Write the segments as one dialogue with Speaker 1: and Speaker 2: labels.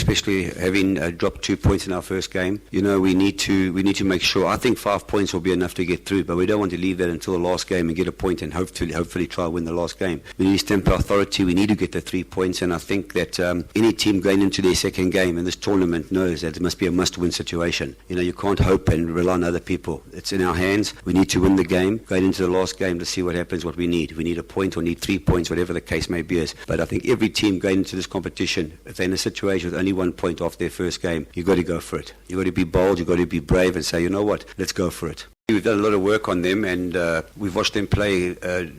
Speaker 1: especially having dropped 2 points in our first game. We need to make sure. I think 5 points will be enough to get through, but we don't want to leave that until the last game and get a point and hopefully try to win the last game. We need to stamp our authority. We need to get the 3 points, and I think that any team going into their second game in this tournament knows that it must be a must-win situation. You can't hope and rely on other people. It's in our hands. We need to win the game, going into the last game to see what happens, what we need. We need a point or need 3 points, whatever the case may be. But I think every team going into this competition, if they're in a situation with only 1 point off their first game, you've got to go for it. You've got to be bold, you've got to be brave and say, you know what, let's go for it. We've done a lot of work on them, and we've watched them play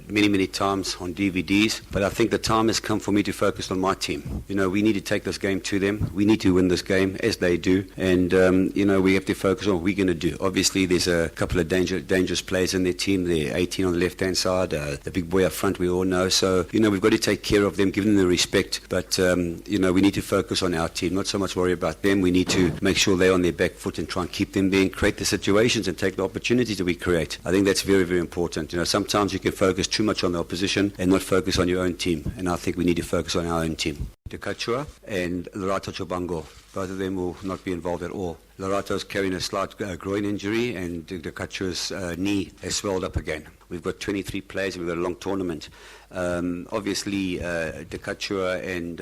Speaker 1: many times on DVDs, but I think the time has come for me to focus on my team. We need to take this game to them. We need to win this game, as they do, and we have to focus on what we're going to do. Obviously, there's a couple of dangerous players in their team. They're 18 on the left-hand side, the big boy up front, we all know. So, we've got to take care of them, give them the respect, but, we need to focus on our team, not so much worry about them. We need to make sure they're on their back foot and try and keep them there and create the situations and take the opportunities that we create. I think that's very important. Sometimes you can focus too much on the opposition and not focus on your own team, and I think we need to focus on our own team. Dikgacoi and Lerato Chabangu, both of them will not be involved at all. Lerato's carrying a slight groin injury, and Dikgacoi's knee has swelled up again. We've got 23 players and we've got a long tournament. Obviously, Dikgacoi and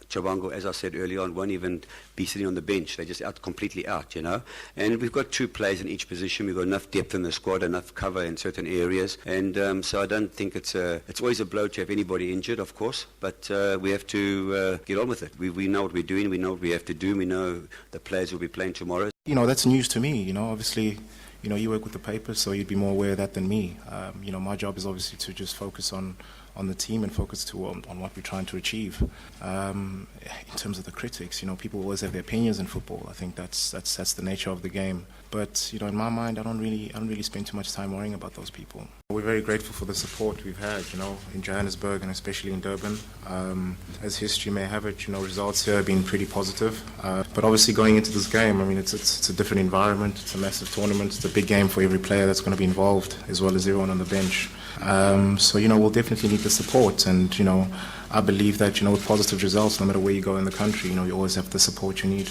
Speaker 1: Chabangu, as I said earlier on, won't even be sitting on the bench. They're just completely out, And we've got 2 players in each position. We've got enough depth in the squad, enough cover in certain areas. And so I don't think it's always a blow to have anybody injured, of course, but we have to get on with it. We know what we're doing. We know what we have to do. We know the players will be playing tomorrow.
Speaker 2: That's news to me. Obviously, you work with the papers, so you'd be more aware of that than me. My job is obviously to just focus on the team and focus on what we're trying to achieve. In terms of the critics, people always have their opinions in football. I think that's the nature of the game. But in my mind, I don't really spend too much time worrying about those people. We're very grateful for the support we've had, in Johannesburg and especially in Durban. As history may have it, results here have been pretty positive. But obviously going into this game, it's a different environment. It's a massive tournament. It's a big game for every player that's going to be involved, as well as everyone on the bench. So we'll definitely need the support, and I believe that with positive results, no matter where you go in the country, you always have the support you need.